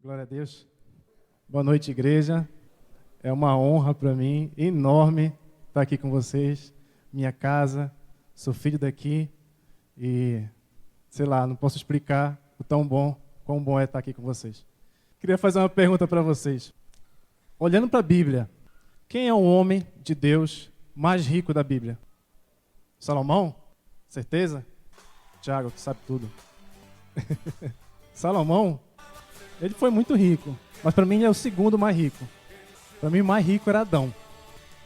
Glória a Deus. Boa noite, igreja. É uma honra para mim, enorme, estar aqui com vocês. Minha casa, sou filho daqui e, sei lá, não posso explicar quão bom é estar aqui com vocês. Queria fazer uma pergunta para vocês. Olhando para a Bíblia, quem é o homem de Deus mais rico da Bíblia? Salomão? Certeza? Tiago, que sabe tudo. Salomão, ele foi muito rico, mas para mim ele é o segundo mais rico. Para mim o mais rico era Adão.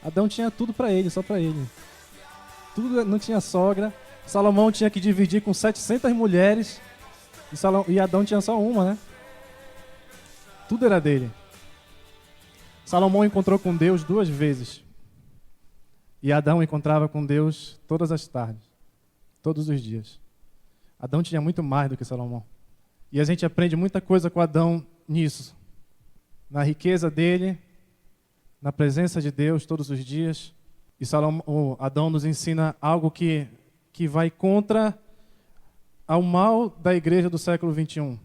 Adão tinha tudo para ele, só para ele. Tudo, não tinha sogra. Salomão tinha que dividir com 700 mulheres e Adão tinha só uma, né? Tudo era dele. Salomão encontrou com Deus 2 vezes. E Adão encontrava com Deus todas as tardes, todos os dias. Adão tinha muito mais do que Salomão. E a gente aprende muita coisa com Adão nisso. Na riqueza dele, na presença de Deus todos os dias. E Adão nos ensina algo que vai contra ao mal da igreja do século 21.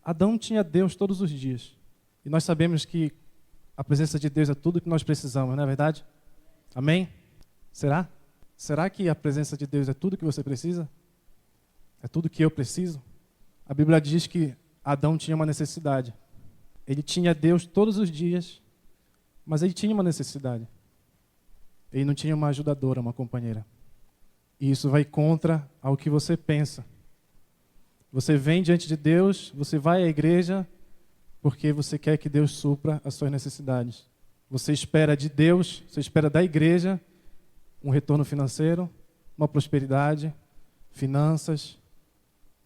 Adão tinha Deus todos os dias. E nós sabemos que a presença de Deus é tudo que nós precisamos, não é verdade? Amém? Será? Será que a presença de Deus é tudo que você precisa? É tudo que eu preciso? A Bíblia diz que Adão tinha uma necessidade. Ele tinha Deus todos os dias, mas ele tinha uma necessidade. Ele não tinha uma ajudadora, uma companheira. E isso vai contra ao que você pensa. Você vem diante de Deus, você vai à igreja porque você quer que Deus supra as suas necessidades. Você espera de Deus, você espera da igreja um retorno financeiro, uma prosperidade, finanças,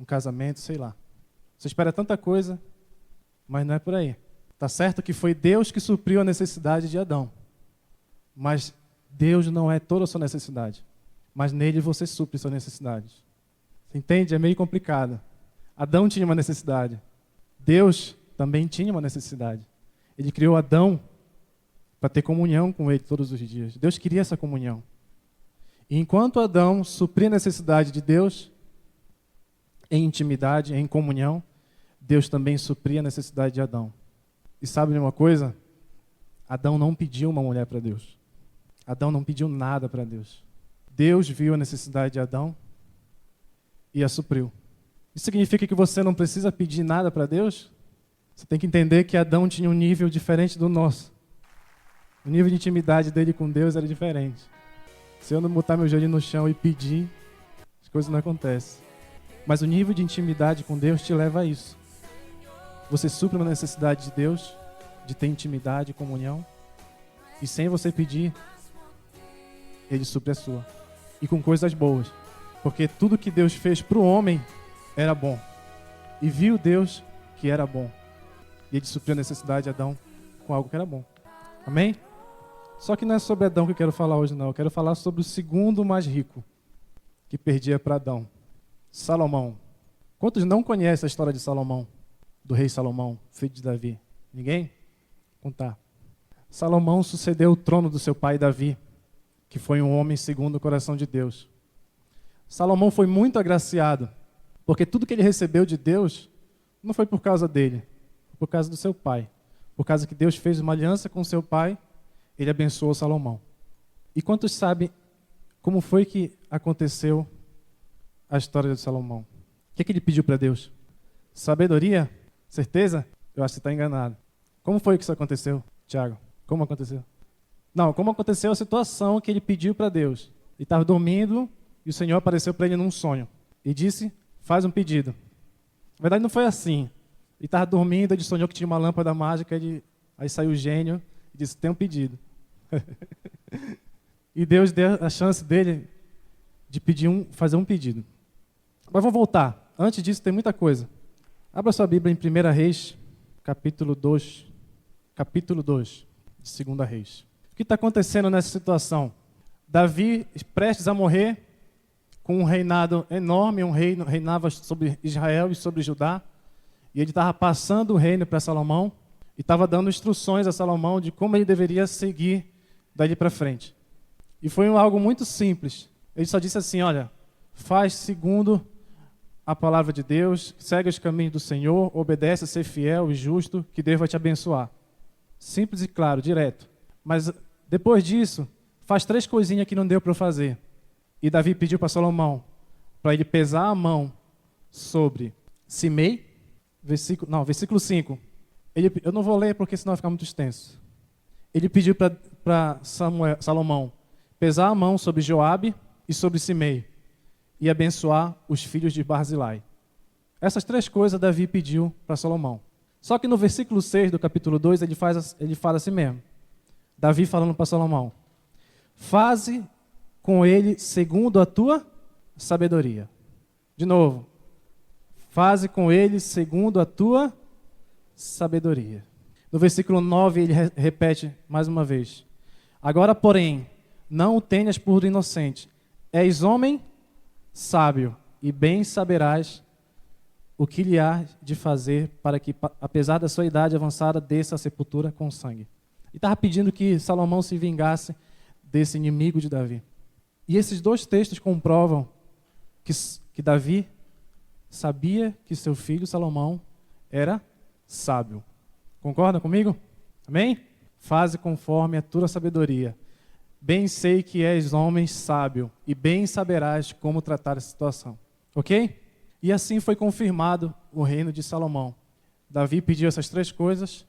um casamento, sei lá. Você espera tanta coisa, mas não é por aí. Tá certo que foi Deus que supriu a necessidade de Adão. Mas Deus não é toda a sua necessidade. Mas nele você supre suas necessidades. Você entende? É meio complicado. Adão tinha uma necessidade. Deus também tinha uma necessidade. Ele criou Adão para ter comunhão com ele todos os dias. Deus queria essa comunhão. E enquanto Adão supria a necessidade de Deus, em intimidade, em comunhão, Deus também supria a necessidade de Adão. E sabe de uma coisa? Adão não pediu uma mulher para Deus. Adão não pediu nada para Deus. Deus viu a necessidade de Adão e a supriu. Isso significa que você não precisa pedir nada para Deus? Você tem que entender que Adão tinha um nível diferente do nosso. O nível de intimidade dele com Deus era diferente. Se eu não botar meu joelho no chão e pedir, as coisas não acontecem. Mas o nível de intimidade com Deus te leva a isso. Você supre uma necessidade de Deus, de ter intimidade, comunhão, e sem você pedir, Ele supre a sua. E com coisas boas. Porque tudo que Deus fez para o homem era bom. E viu Deus que era bom. E Ele supriu a necessidade de Adão com algo que era bom. Amém? Só que não é sobre Adão que eu quero falar hoje, não. Eu quero falar sobre o segundo mais rico, que perdia para Adão. Salomão. Quantos não conhecem a história de Salomão? Do rei Salomão, filho de Davi? Ninguém? Vou contar. Salomão sucedeu o trono do seu pai Davi, que foi um homem segundo o coração de Deus. Salomão foi muito agraciado, porque tudo que ele recebeu de Deus não foi por causa dele, foi por causa do seu pai. Por causa que Deus fez uma aliança com seu pai, ele abençoou Salomão. E quantos sabem como foi que aconteceu a história de Salomão? O que ele pediu para Deus? Sabedoria? Certeza? Eu acho que você está enganado. Como foi que isso aconteceu, Tiago? Como aconteceu? Não, como aconteceu a situação que ele pediu para Deus. Ele estava dormindo e o Senhor apareceu para ele num sonho. E disse, faz um pedido. Na verdade não foi assim. Ele estava dormindo, ele sonhou que tinha uma lâmpada mágica, aí saiu o gênio e disse, tem um pedido. E Deus deu a chance dele de fazer um pedido. Mas vamos voltar. Antes disso tem muita coisa. Abra sua Bíblia em 1 Reis, capítulo 2, de 2 Reis. O que está acontecendo nessa situação? Davi, prestes a morrer, com um reinado enorme, um rei reinava sobre Israel e sobre Judá, e ele estava passando o reino para Salomão, e estava dando instruções a Salomão de como ele deveria seguir dali para frente. E foi algo muito simples. Ele só disse assim, olha, faz segundo a palavra de Deus, segue os caminhos do Senhor, obedece a ser fiel e justo, que Deus vai te abençoar. Simples e claro, direto. Mas depois disso, faz 3 coisinhas que não deu para eu fazer. E Davi pediu para Salomão, para ele pesar a mão sobre Simei, versículo 5. Eu não vou ler porque senão vai ficar muito extenso. Ele pediu para Salomão pesar a mão sobre Joabe e sobre Simei e abençoar os filhos de Barzilai. Essas 3 coisas Davi pediu para Salomão. Só que no versículo 6 do capítulo 2 ele fala assim mesmo. Davi falando para Salomão: faze com ele segundo a tua sabedoria. De novo. Faze com ele segundo a tua sabedoria. No versículo 9 ele repete mais uma vez: agora, porém, não o tenhas por inocente. És homem sábio e bem saberás o que lhe há de fazer para que, apesar da sua idade avançada, desça a sepultura com sangue. E estava pedindo que Salomão se vingasse desse inimigo de Davi. E esses 2 textos comprovam que Davi sabia que seu filho Salomão era sábio. Concorda comigo? Amém? Faze conforme a tua sabedoria. Bem sei que és homem sábio e bem saberás como tratar a situação. Ok? E assim foi confirmado o reino de Salomão. Davi pediu essas 3 coisas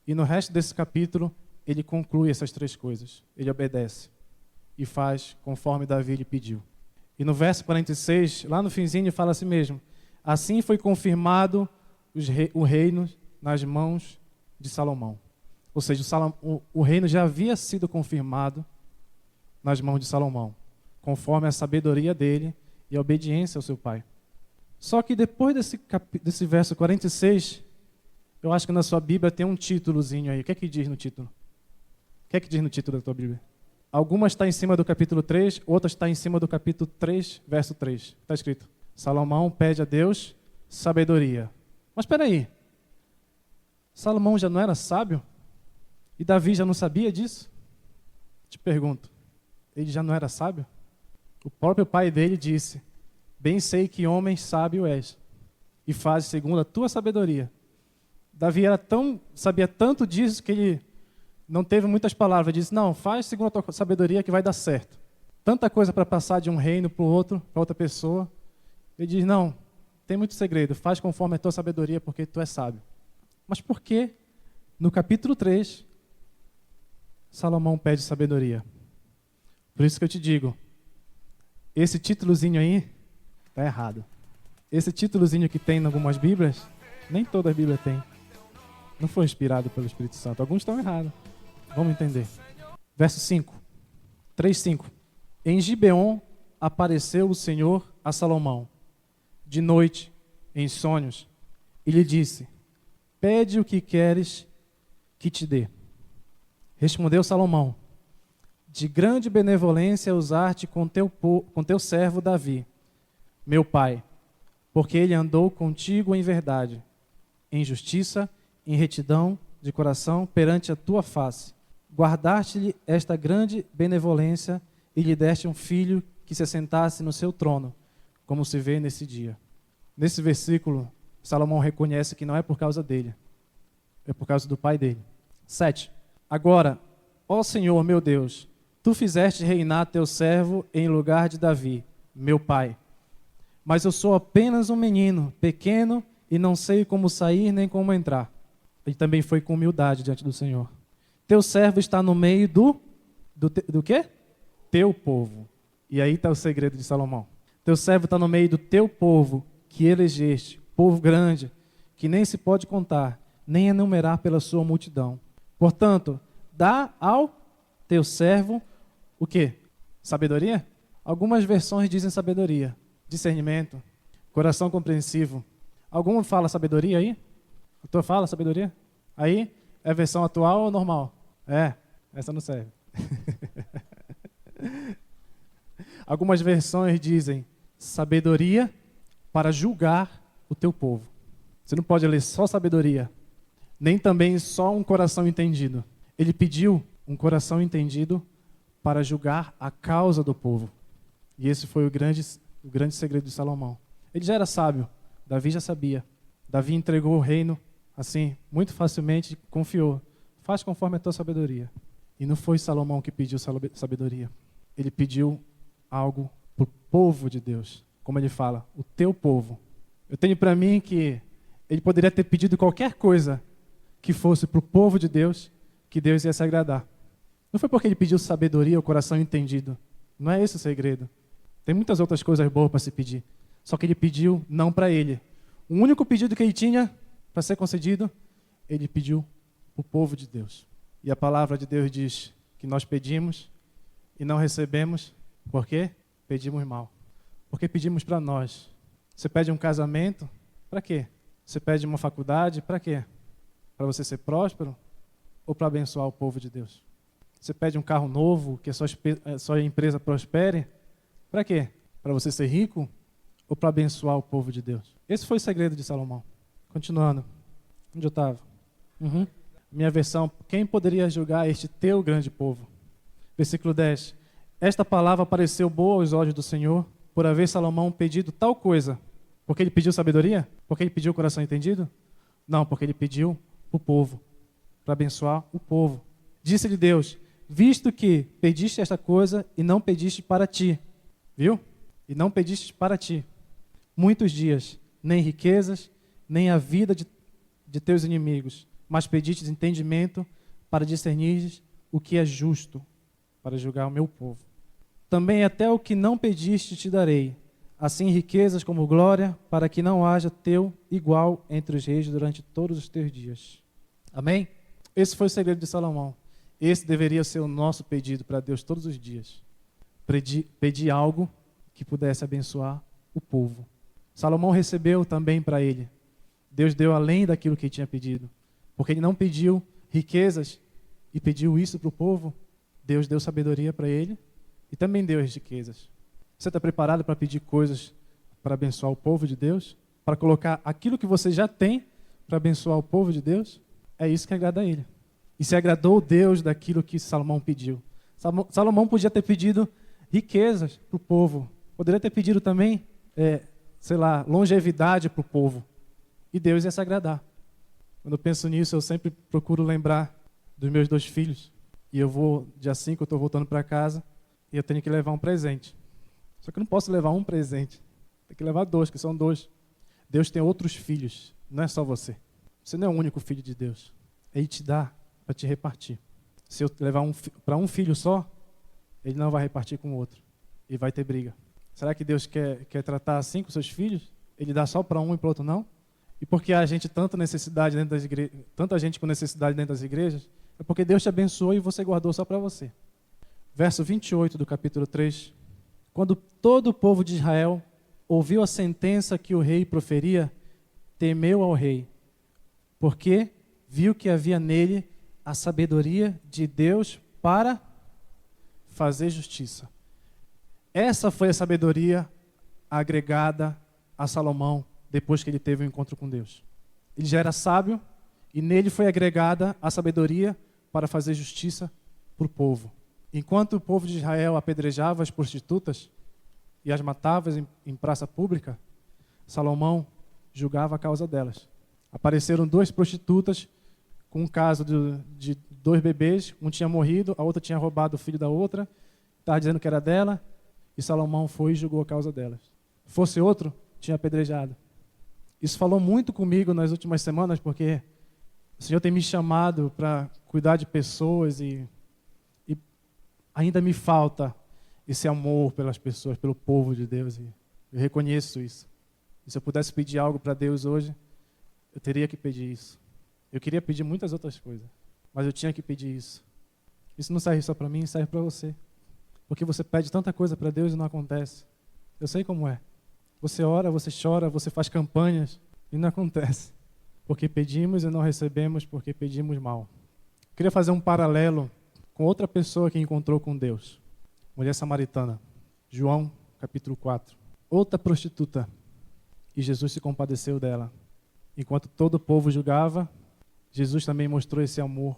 e no resto desse capítulo ele conclui essas 3 coisas. Ele obedece e faz conforme Davi lhe pediu. E no verso 46, lá no finzinho, fala assim mesmo: assim foi confirmado o reino nas mãos de Salomão. Ou seja, o reino já havia sido confirmado nas mãos de Salomão, conforme a sabedoria dele e a obediência ao seu pai. Só que depois desse verso 46, eu acho que na sua Bíblia tem um títulozinho aí. O que é que diz no título? O que é que diz no título da tua Bíblia? Algumas está em cima do capítulo 3, outras está em cima do capítulo 3, verso 3. Está escrito: Salomão pede a Deus sabedoria. Mas espera aí, Salomão já não era sábio? E Davi já não sabia disso? Te pergunto, ele já não era sábio? O próprio pai dele disse: bem sei que homem sábio és, e faz segundo a tua sabedoria. Davi sabia tanto disso que ele não teve muitas palavras. Ele disse: não, faz segundo a tua sabedoria que vai dar certo. Tanta coisa para passar de um reino para o outro, para outra pessoa. Ele diz: não, tem muito segredo, faz conforme a tua sabedoria porque tu és sábio. Mas por que no capítulo 3 Salomão pede sabedoria? Por isso que eu te digo, esse títulozinho aí está errado. Esse títulozinho que tem em algumas Bíblias, nem toda a Bíblia tem. Não foi inspirado pelo Espírito Santo. Alguns estão errados. Vamos entender. Verso 5. 3:5. Em Gibeon apareceu o Senhor a Salomão, de noite, em sonhos, e lhe disse: pede o que queres que te dê. Respondeu Salomão: de grande benevolência usar-te com teu servo Davi, meu pai, porque ele andou contigo em verdade, em justiça, em retidão de coração perante a tua face. Guardaste-lhe esta grande benevolência e lhe deste um filho que se assentasse no seu trono, como se vê nesse dia. Nesse versículo, Salomão reconhece que não é por causa dele, é por causa do pai dele. 7. Agora, ó Senhor meu Deus, tu fizeste reinar teu servo em lugar de Davi, meu pai. Mas eu sou apenas um menino, pequeno, e não sei como sair nem como entrar. Ele também foi com humildade diante do Senhor. Teu servo está no meio do quê? Teu povo. E aí está o segredo de Salomão. Teu servo está no meio do teu povo, que elegeste, povo grande, que nem se pode contar, nem enumerar pela sua multidão. Portanto, dá ao teu servo o quê? Sabedoria? Algumas versões dizem sabedoria, discernimento, coração compreensivo. Alguma fala sabedoria aí? A tua fala sabedoria? Aí, é a versão atual ou normal? Essa não serve. Algumas versões dizem sabedoria para julgar o teu povo. Você não pode ler só sabedoria, nem também só um coração entendido. Ele pediu um coração entendido para julgar a causa do povo. E esse foi o grande segredo de Salomão. Ele já era sábio, Davi já sabia. Davi entregou o reino assim, muito facilmente, confiou. Faz conforme a tua sabedoria. E não foi Salomão que pediu sabedoria. Ele pediu algo para o povo de Deus. Como ele fala, o teu povo. Eu tenho para mim que ele poderia ter pedido qualquer coisa que fosse para o povo de Deus, que Deus ia se agradar. Não foi porque ele pediu sabedoria, o coração entendido. Não é esse o segredo. Tem muitas outras coisas boas para se pedir. Só que ele pediu não para ele. O único pedido que ele tinha para ser concedido, ele pediu para o povo de Deus. E a palavra de Deus diz que nós pedimos e não recebemos. Por quê? Pedimos mal. Porque pedimos para nós. Você pede um casamento, para quê? Você pede uma faculdade, para quê? Para você ser próspero ou para abençoar o povo de Deus? Você pede um carro novo, que a sua empresa prospere, para quê? Para você ser rico ou para abençoar o povo de Deus? Esse foi o segredo de Salomão. Continuando. Onde eu estava? Minha versão, quem poderia julgar este teu grande povo? Versículo 10. Esta palavra pareceu boa aos olhos do Senhor, por haver Salomão pedido tal coisa. Porque ele pediu sabedoria? Porque ele pediu o coração entendido? Não, porque ele pediu o povo, para abençoar o povo. Disse-lhe Deus, visto que pediste esta coisa e não pediste para ti. Viu? E não pediste para ti. Muitos dias, nem riquezas, nem a vida de teus inimigos, mas pediste entendimento para discernir o que é justo, para julgar o meu povo. Também até o que não pediste te darei, assim riquezas como glória, para que não haja teu igual entre os reis durante todos os teus dias. Amém? Esse foi o segredo de Salomão. Esse deveria ser o nosso pedido para Deus todos os dias. Pedir algo que pudesse abençoar o povo. Salomão recebeu também para ele. Deus deu além daquilo que ele tinha pedido. Porque ele não pediu riquezas e pediu isso para o povo. Deus deu sabedoria para ele e também deu as riquezas. Você está preparado para pedir coisas para abençoar o povo de Deus? Para colocar aquilo que você já tem para abençoar o povo de Deus? É isso que agrada a ele. E se agradou Deus daquilo que Salomão pediu. Salomão podia ter pedido riquezas para o povo. Poderia ter pedido também, longevidade para o povo. E Deus ia se agradar. Quando eu penso nisso, eu sempre procuro lembrar dos meus 2 filhos. E dia 5, eu estou voltando para casa e eu tenho que levar um presente. Só que eu não posso levar um presente. Tem que levar 2, que são 2. Deus tem outros filhos, não é só você. Você não é o único filho de Deus. Ele te dá para te repartir. Se eu levar para um filho só, ele não vai repartir com o outro. E vai ter briga. Será que Deus quer tratar assim com seus filhos? Ele dá só para um e para o outro não? E porque há tanta necessidade dentro das igrejas, tanta gente com necessidade dentro das igrejas, é porque Deus te abençoou e você guardou só para você. Verso 28 do capítulo 3. Quando todo o povo de Israel ouviu a sentença que o rei proferia, temeu ao rei, porque viu que havia nele a sabedoria de Deus para fazer justiça. Essa foi a sabedoria agregada a Salomão depois que ele teve um encontro com Deus. Ele já era sábio e nele foi agregada a sabedoria para fazer justiça para o povo. Enquanto o povo de Israel apedrejava as prostitutas e as matava em praça pública, Salomão julgava a causa delas. Apareceram 2 prostitutas com um caso de 2 bebês, um tinha morrido, a outra tinha roubado o filho da outra, estava dizendo que era dela, e Salomão foi e julgou a causa delas. Se fosse outro, tinha apedrejado. Isso falou muito comigo nas últimas semanas, porque o Senhor tem me chamado para cuidar de pessoas e ainda me falta esse amor pelas pessoas, pelo povo de Deus. E eu reconheço isso. E se eu pudesse pedir algo para Deus hoje, eu teria que pedir isso. Eu queria pedir muitas outras coisas, mas eu tinha que pedir isso. Isso não serve só para mim, serve para você. Porque você pede tanta coisa para Deus e não acontece. Eu sei como é. Você ora, você chora, você faz campanhas e não acontece. Porque pedimos e não recebemos porque pedimos mal. Queria fazer um paralelo com outra pessoa que encontrou com Deus. Mulher samaritana. João, capítulo 4. Outra prostituta. E Jesus se compadeceu dela. Enquanto todo o povo julgava, Jesus também mostrou esse amor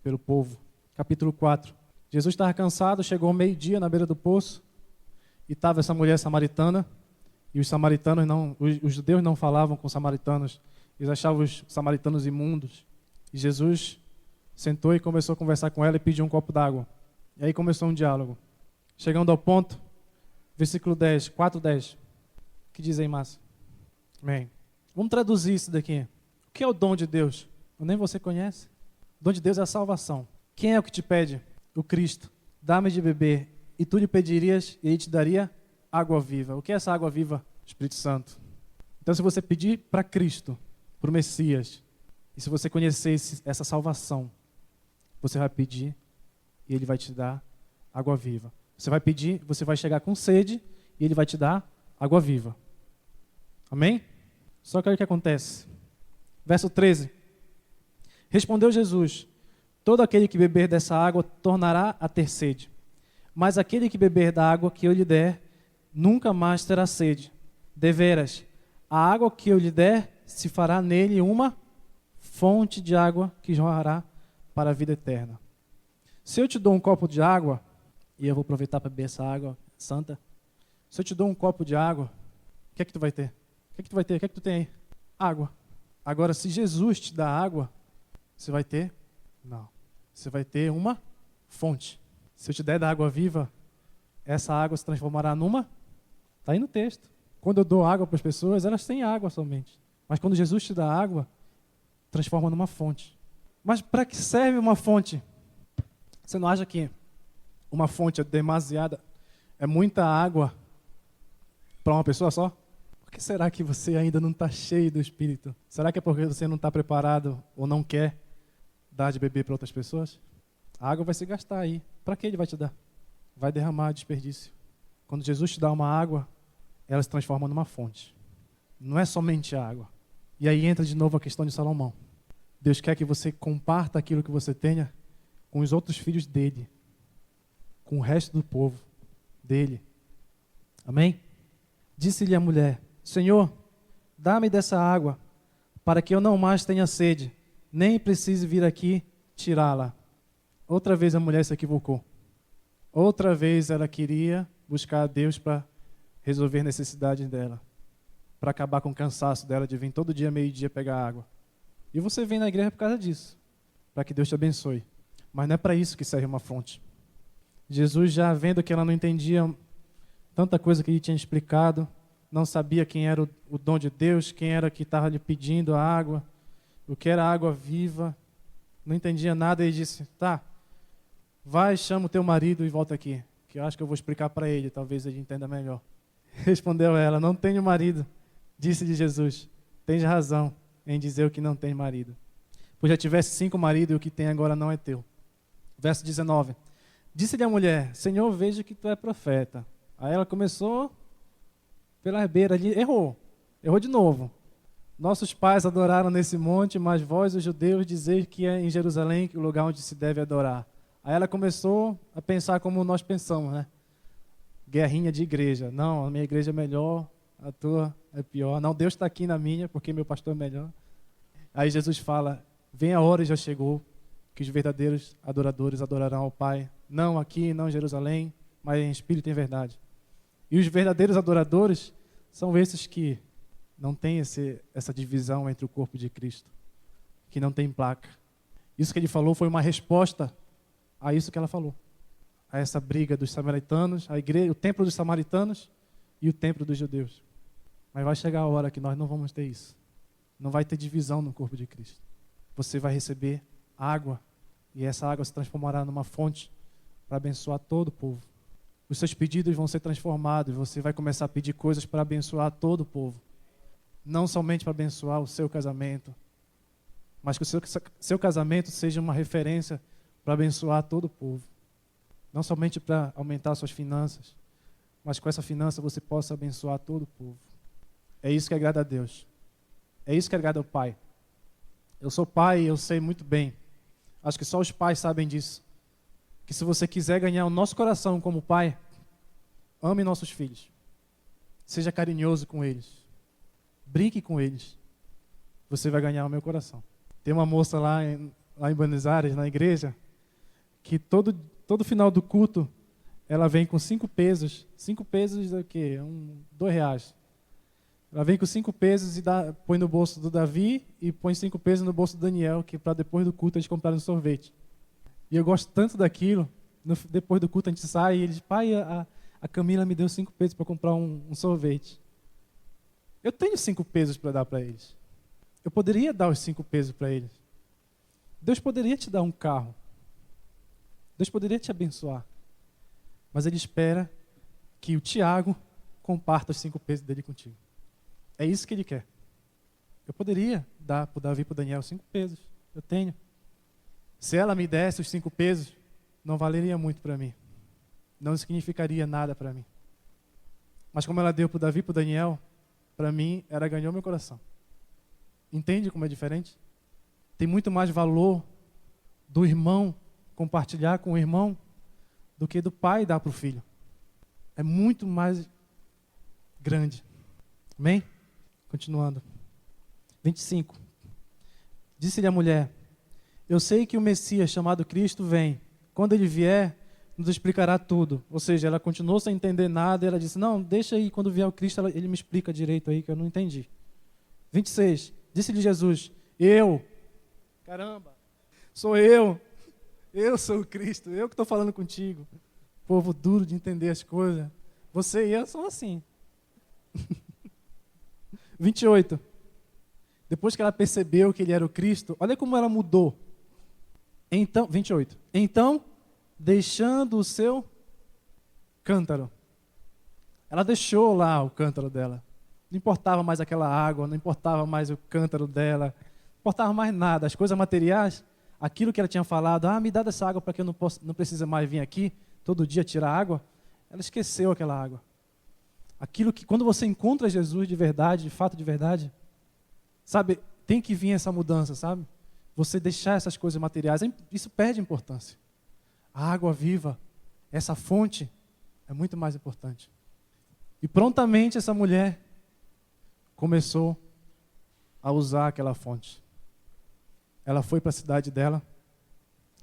pelo povo. Capítulo 4. Jesus estava cansado, chegou ao meio-dia na beira do poço e estava essa mulher samaritana E os samaritanos não, os judeus não falavam com os samaritanos, eles achavam os samaritanos imundos. E Jesus sentou e começou a conversar com ela e pediu um copo d'água. E aí começou um diálogo. Chegando ao ponto, versículo 10, 4:10. O que diz aí, Márcio? Amém. Vamos traduzir isso daqui. O que é o dom de Deus? Nem você conhece. O dom de Deus é a salvação. Quem é o que te pede? O Cristo. Dá-me de beber. E tu lhe pedirias e ele te daria água viva. O que é essa água viva? Espírito Santo. Então, se você pedir para Cristo, para o Messias, e se você conhecer essa salvação, você vai pedir e ele vai te dar água viva. Você vai pedir, você vai chegar com sede e ele vai te dar água viva. Amém? Só que olha o que acontece. Verso 13. Respondeu Jesus: todo aquele que beber dessa água tornará a ter sede. Mas aquele que beber da água que eu lhe der, nunca mais terá sede. Deveras, a água que eu lhe der se fará nele uma fonte de água que jorrará para a vida eterna. Se eu te dou um copo de água, e eu vou aproveitar para beber essa água santa, se eu te dou um copo de água, o que é que tu vai ter? O que é que tu vai ter? O que é que tu tem aí? Água. Agora, se Jesus te dá água, você vai ter? Não. Você vai ter uma fonte. Se eu te der da água viva, essa água se transformará numa? Está aí no texto. Quando eu dou água para as pessoas, elas têm água somente. Mas quando Jesus te dá água, transforma numa fonte. Mas para que serve uma fonte? Você não acha que uma fonte é demasiada, é muita água para uma pessoa só? Por que será que você ainda não está cheio do Espírito? Será que é porque você não está preparado ou não quer dar de beber para outras pessoas? A água vai se gastar aí. Para que ele vai te dar? Vai derramar desperdício. Quando Jesus te dá uma água, ela se transforma numa fonte. Não é somente a água. E aí entra de novo a questão de Salomão. Deus quer que você comparta aquilo que você tenha com os outros filhos dele, com o resto do povo dele. Amém? Disse-lhe a mulher: Senhor, dá-me dessa água, para que eu não mais tenha sede, nem precise vir aqui tirá-la. Outra vez a mulher se equivocou. Outra vez ela queria buscar a Deus para resolver necessidades dela, para acabar com o cansaço dela de vir todo dia, meio-dia, pegar água. E você vem na igreja por causa disso, para que Deus te abençoe. Mas não é para isso que serve uma fonte. Jesus, já vendo que ela não entendia tanta coisa que ele tinha explicado, não sabia quem era o dom de Deus, quem era que estava lhe pedindo a água, o que era água viva, não entendia nada, e disse: tá, vai, chama o teu marido e volta aqui, que eu acho que eu vou explicar para ele, talvez ele entenda melhor. Respondeu ela: não tenho marido. Disse-lhe Jesus: tens razão em dizer o que não tem marido, pois já tivesse 5 maridos e o que tem agora não é teu. Verso 19. Disse-lhe a mulher: Senhor, vejo que tu é profeta. Aí ela começou pela beira ali, errou de novo. Nossos pais adoraram nesse monte, mas vós, os judeus, dizeis que é em Jerusalém que o lugar onde se deve adorar. Aí ela começou a pensar como nós pensamos, né? Guerrinha de igreja. Não, a minha igreja é melhor, a tua é pior. Não, Deus está aqui na minha, porque meu pastor é melhor. Aí Jesus fala: vem a hora e já chegou, que os verdadeiros adoradores adorarão ao Pai. Não aqui, não em Jerusalém, mas em espírito e em verdade. E os verdadeiros adoradores são esses que não têm essa divisão entre o corpo de Cristo, que não tem placa. Isso que ele falou foi uma resposta a isso que ela falou, a essa briga dos samaritanos, a igreja, o templo dos samaritanos e o templo dos judeus. Mas vai chegar a hora que nós não vamos ter isso. Não vai ter divisão no corpo de Cristo. Você vai receber água e essa água se transformará numa fonte para abençoar todo o povo. Os seus pedidos vão ser transformados e você vai começar a pedir coisas para abençoar todo o povo. Não somente para abençoar o seu casamento, mas que o seu casamento seja uma referência para abençoar todo o povo. Não somente para aumentar suas finanças, mas com essa finança você possa abençoar todo o povo. É isso que agrada a Deus. É isso que agrada ao Pai. Eu sou pai e eu sei muito bem. Acho que só os pais sabem disso. Que se você quiser ganhar o nosso coração como pai, ame nossos filhos. Seja carinhoso com eles. Brinque com eles. Você vai ganhar o meu coração. Tem uma moça lá em Buenos Aires, na igreja, que todo final do culto, ela vem com 5 pesos. 5 pesos é o quê? R$2. Ela vem com 5 pesos e põe no bolso do Davi e põe 5 pesos no bolso do Daniel, que para depois do culto eles comprarem um sorvete. E eu gosto tanto daquilo. Depois do culto a gente sai e ele diz, pai, a Camila me deu 5 pesos para comprar um sorvete. Eu tenho 5 pesos para dar para eles. Eu poderia dar os 5 pesos para eles. Deus poderia te dar um carro. Deus poderia te abençoar. Mas Ele espera que o Tiago comparta os 5 pesos dele contigo. É isso que Ele quer. Eu poderia dar para o Davi e para o Daniel 5 pesos. Eu tenho. Se ela me desse os 5 pesos, não valeria muito para mim. Não significaria nada para mim. Mas como ela deu para o Davi e para o Daniel, para mim, ela ganhou meu coração. Entende como é diferente? Tem muito mais valor do irmão compartilhar com o irmão do que do pai dar para o filho. É muito mais grande. Amém? Continuando. 25. Disse-lhe a mulher, eu sei que o Messias chamado Cristo vem. Quando ele vier, nos explicará tudo. Ou seja, ela continuou sem entender nada. E ela disse, não, deixa aí, quando vier o Cristo, ele me explica direito aí, que eu não entendi. 26. Disse-lhe Jesus, caramba, sou eu sou o Cristo, eu que estou falando contigo. Povo duro de entender as coisas. Você e eu são assim. 28. Depois que ela percebeu que ele era o Cristo, olha como ela mudou. Então, 28. Então, deixando o seu cântaro. Ela deixou lá o cântaro dela. Não importava mais aquela água, não importava mais o cântaro dela, não importava mais nada. As coisas materiais, aquilo que ela tinha falado, me dá dessa água para que eu não precise mais vir aqui todo dia tirar água. Ela esqueceu aquela água. Aquilo que, quando você encontra Jesus de verdade, de fato de verdade, sabe, tem que vir essa mudança, sabe? Você deixar essas coisas materiais, isso perde importância. A água viva, essa fonte, é muito mais importante. E prontamente essa mulher começou a usar aquela fonte. Ela foi para a cidade dela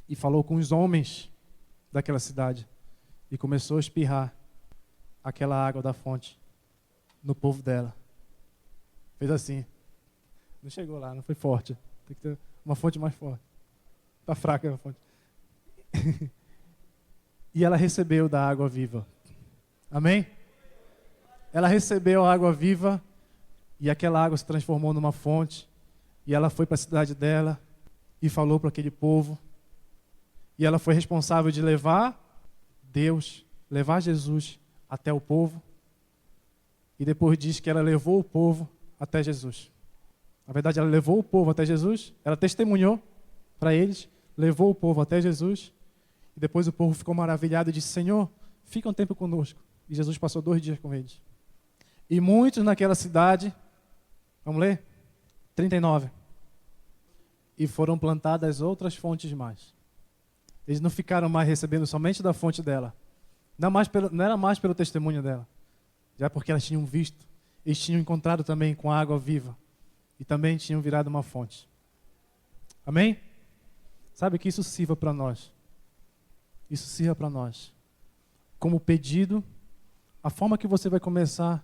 e falou com os homens daquela cidade e começou a espirrar aquela água da fonte no povo dela. Fez assim. Não chegou lá, não foi forte. Tem que ter uma fonte mais forte. Está fraca a fonte. E ela recebeu da água viva. Amém? Ela recebeu a água viva e aquela água se transformou numa fonte. E ela foi para a cidade dela e falou para aquele povo. E ela foi responsável de levar Jesus até o povo. E depois diz que ela levou o povo até Jesus. Na verdade, ela levou o povo até Jesus, ela testemunhou para eles, levou o povo até Jesus. E depois o povo ficou maravilhado e disse, Senhor, fica um tempo conosco. E Jesus passou 2 dias com eles. E muitos naquela cidade, vamos ler? 39. E foram plantadas outras fontes mais. Eles não ficaram mais recebendo somente da fonte dela. Não era mais pelo testemunho dela. Já porque elas tinham visto. Eles tinham encontrado também com a água viva. E também tinham virado uma fonte. Amém? Sabe que isso sirva para nós. Isso sirva para nós. Como pedido, a forma que você vai começar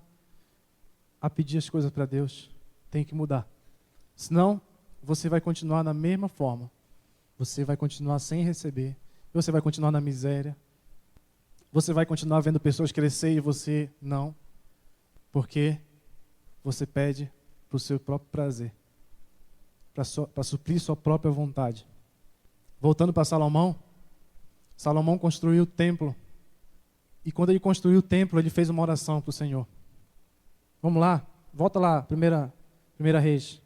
a pedir as coisas para Deus tem que mudar. Senão, você vai continuar na mesma forma. Você vai continuar sem receber. Você vai continuar na miséria. Você vai continuar vendo pessoas crescer e você não. Porque você pede para o seu próprio prazer. Para suprir sua própria vontade. Voltando para Salomão. Salomão construiu o templo. E quando ele construiu o templo, ele fez uma oração para o Senhor. Vamos lá. Volta lá, primeira Reis.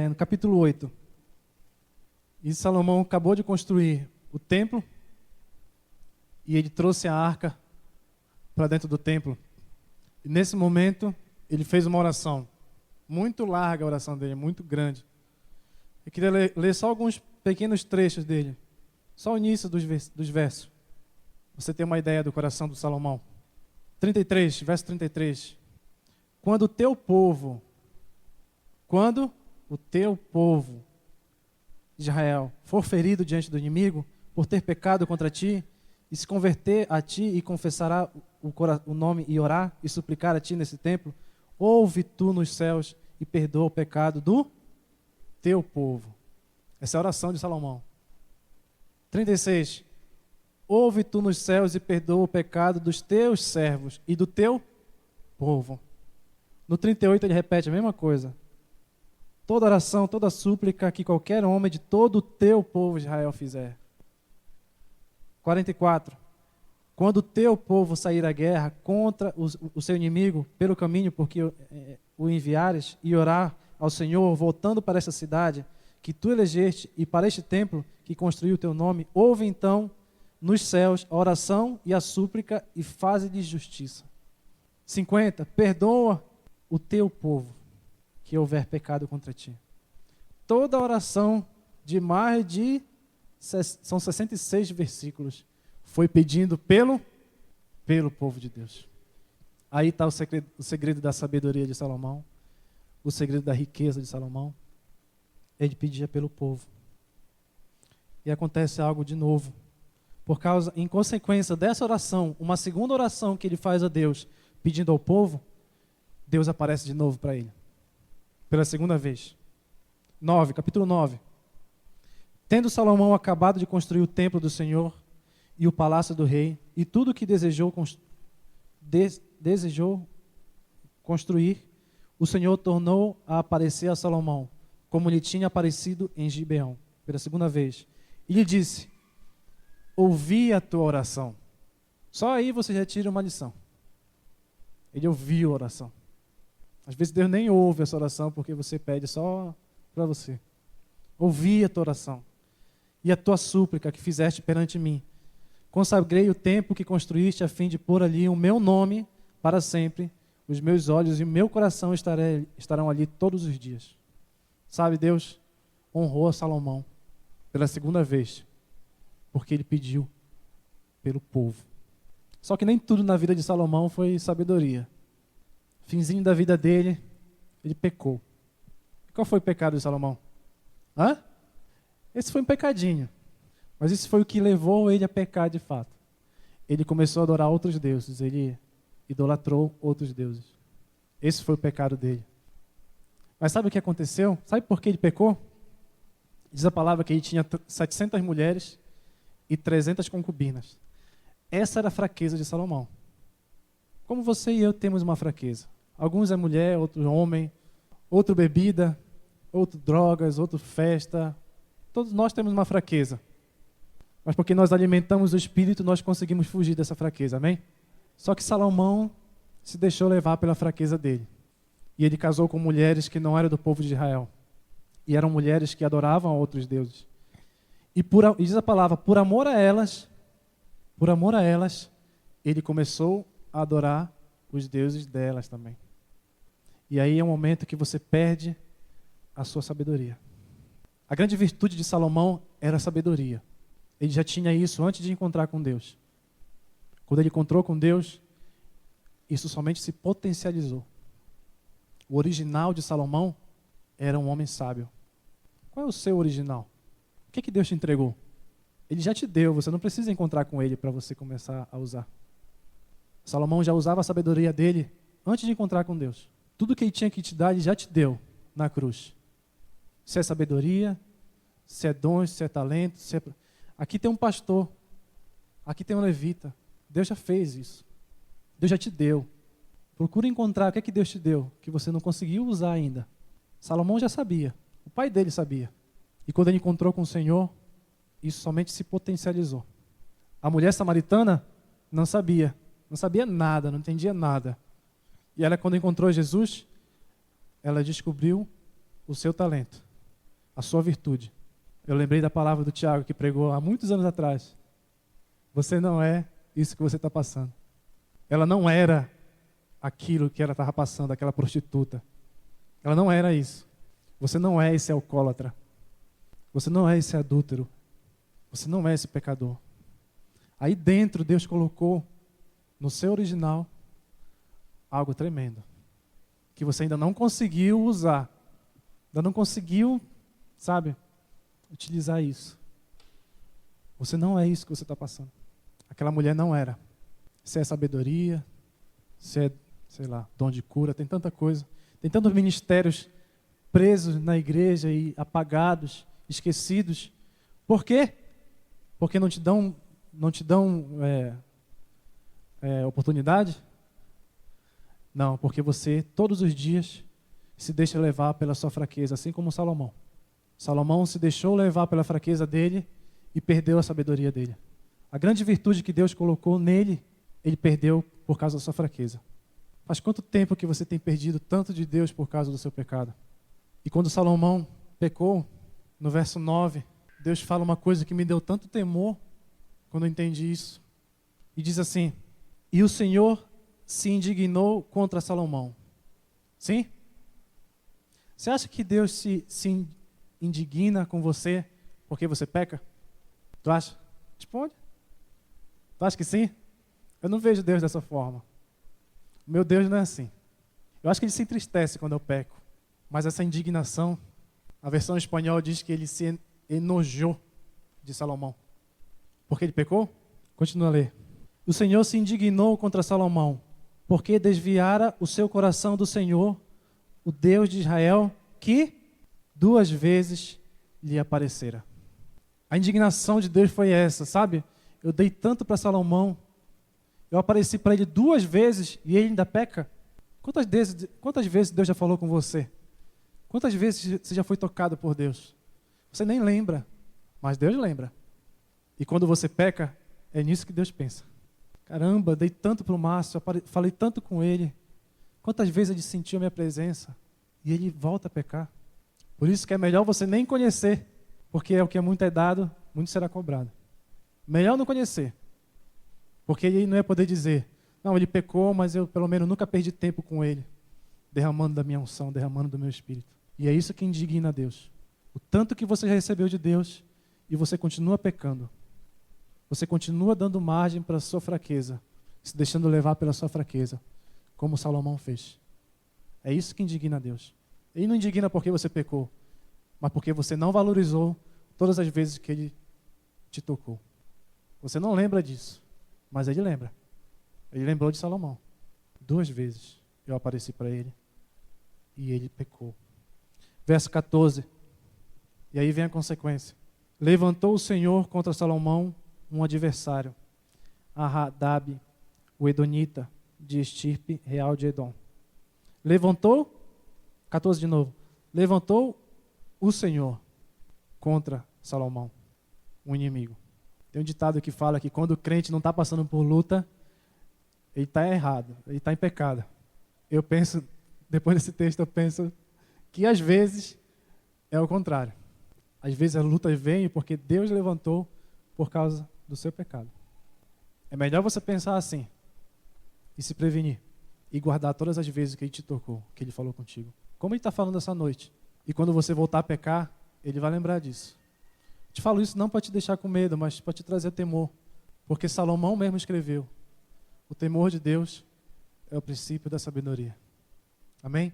No capítulo 8. E Salomão acabou de construir o templo e ele trouxe a arca para dentro do templo. E nesse momento, ele fez uma oração. Muito larga a oração dele, muito grande. Eu queria ler só alguns pequenos trechos dele. Só o início dos versos. Você tem uma ideia do coração do Salomão. 33, verso 33. Quando o teu povo Israel for ferido diante do inimigo por ter pecado contra ti e se converter a ti e confessará o nome e orar e suplicar a ti nesse templo, ouve tu nos céus e perdoa o pecado do teu povo. Essa é a oração de Salomão. 36. Ouve tu nos céus e perdoa o pecado dos teus servos e do teu povo. No 38 ele repete a mesma coisa. Toda oração, toda súplica que qualquer homem de todo o teu povo de Israel fizer. 44. Quando o teu povo sair à guerra contra o seu inimigo pelo caminho porque o enviares e orar ao Senhor, voltando para esta cidade que tu elegeste e para este templo que construiu o teu nome, ouve então nos céus a oração e a súplica e faze-lhe justiça. 50. Perdoa o teu povo que houver pecado contra ti. Toda oração de mais de, são 66 versículos, foi pedindo pelo povo de Deus. Aí está o segredo da sabedoria de Salomão, o segredo da riqueza de Salomão. Ele pedia pelo povo. E acontece algo de novo. Em consequência dessa oração, uma segunda oração que ele faz a Deus, pedindo ao povo, Deus aparece de novo para ele. Pela segunda vez. Capítulo 9. Tendo Salomão acabado de construir o templo do Senhor e o palácio do rei, e tudo o que desejou construir, o Senhor tornou a aparecer a Salomão, como lhe tinha aparecido em Gibeão, pela segunda vez. E lhe disse: ouvi a tua oração. Só aí você já tira uma lição. Ele ouviu a oração. Às vezes Deus nem ouve essa oração porque você pede só para você. Ouvi a tua oração e a tua súplica que fizeste perante mim. Consagrei o templo que construíste a fim de pôr ali o meu nome para sempre. Os meus olhos e o meu coração estarão ali todos os dias. Sabe, Deus honrou a Salomão pela segunda vez, porque ele pediu pelo povo. Só que nem tudo na vida de Salomão foi sabedoria. Finzinho da vida dele, ele pecou. Qual foi o pecado de Salomão? Esse foi um pecadinho. Mas isso foi o que levou ele a pecar de fato. Ele começou a adorar outros deuses. Ele idolatrou outros deuses. Esse foi o pecado dele. Mas sabe o que aconteceu? Sabe por que ele pecou? Diz a palavra que ele tinha 700 mulheres e 300 concubinas. Essa era a fraqueza de Salomão. Como você e eu temos uma fraqueza. Alguns é mulher, outro homem, outro bebida, outro drogas, outro festa. Todos nós temos uma fraqueza. Mas porque nós alimentamos o espírito, nós conseguimos fugir dessa fraqueza, amém? Só que Salomão se deixou levar pela fraqueza dele. E ele casou com mulheres que não eram do povo de Israel. E eram mulheres que adoravam a outros deuses. E diz a palavra, por amor a elas, ele começou a adorar os deuses delas também. E aí é um momento que você perde a sua sabedoria. A grande virtude de Salomão era a sabedoria. Ele já tinha isso antes de encontrar com Deus. Quando ele encontrou com Deus, isso somente se potencializou. O original de Salomão era um homem sábio. Qual é o seu original? O que Deus te entregou? Ele já te deu, você não precisa encontrar com ele para você começar a usar. Salomão já usava a sabedoria dele antes de encontrar com Deus. Tudo que ele tinha que te dar, ele já te deu na cruz. Se é sabedoria, se é dons, se é talento, se é... Aqui tem um pastor, aqui tem um levita. Deus já fez isso. Deus já te deu. Procura encontrar o que Deus te deu, que você não conseguiu usar ainda. Salomão já sabia, o pai dele sabia. E quando ele encontrou com o Senhor, isso somente se potencializou. A mulher samaritana não sabia nada, não entendia nada. E ela, quando encontrou Jesus, ela descobriu o seu talento, a sua virtude. Eu lembrei da palavra do Tiago, que pregou há muitos anos atrás. Você não é isso que você está passando. Ela não era aquilo que ela estava passando, aquela prostituta. Ela não era isso. Você não é esse alcoólatra. Você não é esse adúltero. Você não é esse pecador. Aí dentro Deus colocou no seu original algo tremendo, que você ainda não conseguiu usar, ainda não conseguiu, utilizar isso. Você não é isso que você está passando. Aquela mulher não era. Se é sabedoria, se sei lá, dom de cura, tem tanta coisa. Tem tantos ministérios presos na igreja e apagados, esquecidos. Por quê? Porque não te dão oportunidade? Não, porque você todos os dias se deixa levar pela sua fraqueza, assim como Salomão. Salomão se deixou levar pela fraqueza dele e perdeu a sabedoria dele. A grande virtude que Deus colocou nele, ele perdeu por causa da sua fraqueza. Faz quanto tempo que você tem perdido tanto de Deus por causa do seu pecado? E quando Salomão pecou, no verso 9, Deus fala uma coisa que me deu tanto temor quando eu entendi isso. E diz assim: e o Senhor se indignou contra Salomão. Sim? Você acha que Deus se indigna com você porque você peca? Tu acha? Responde. Tu acha que sim? Eu não vejo Deus dessa forma. Meu Deus não é assim. Eu acho que ele se entristece quando eu peco. Mas essa indignação, a versão espanhola diz que ele se enojou de Salomão. Porque ele pecou? Continua a ler. O Senhor se indignou contra Salomão, porque desviara o seu coração do Senhor, o Deus de Israel, que 2 vezes lhe aparecera. A indignação de Deus foi essa, sabe? Eu dei tanto para Salomão, eu apareci para ele 2 vezes e ele ainda peca. Quantas vezes Deus já falou com você? Quantas vezes você já foi tocado por Deus? Você nem lembra, mas Deus lembra. E quando você peca, é nisso que Deus pensa. Caramba, dei tanto para o Márcio, falei tanto com ele. Quantas vezes ele sentiu a minha presença e ele volta a pecar? Por isso que é melhor você nem conhecer, porque o que é muito é dado, muito será cobrado. Melhor não conhecer, porque ele não ia poder dizer, não, ele pecou, mas eu pelo menos nunca perdi tempo com ele, derramando da minha unção, derramando do meu espírito. E é isso que indigna a Deus. O tanto que você já recebeu de Deus e você continua pecando. Você continua dando margem para a sua fraqueza, se deixando levar pela sua fraqueza, como Salomão fez. É isso que indigna a Deus. Ele não indigna porque você pecou, mas porque você não valorizou todas as vezes que ele te tocou. Você não lembra disso, mas ele lembra. Ele lembrou de Salomão. 2 vezes eu apareci para ele e ele pecou. Verso 14. E aí vem a consequência. Levantou o Senhor contra Salomão um adversário, Aradabe, o Edonita, de estirpe real de Edom. Levantou, 14 de novo, levantou o Senhor contra Salomão, um inimigo. Tem um ditado que fala que quando o crente não está passando por luta, ele está errado, ele está em pecado. Eu penso, depois desse texto, eu penso que às vezes é o contrário. Às vezes a luta vem porque Deus levantou por causa do seu pecado. É melhor você pensar assim e se prevenir e guardar todas as vezes que ele te tocou, que ele falou contigo. Como ele está falando essa noite. E quando você voltar a pecar, ele vai lembrar disso. Te falo isso não para te deixar com medo, mas para te trazer temor. Porque Salomão mesmo escreveu: o temor de Deus é o princípio da sabedoria. Amém?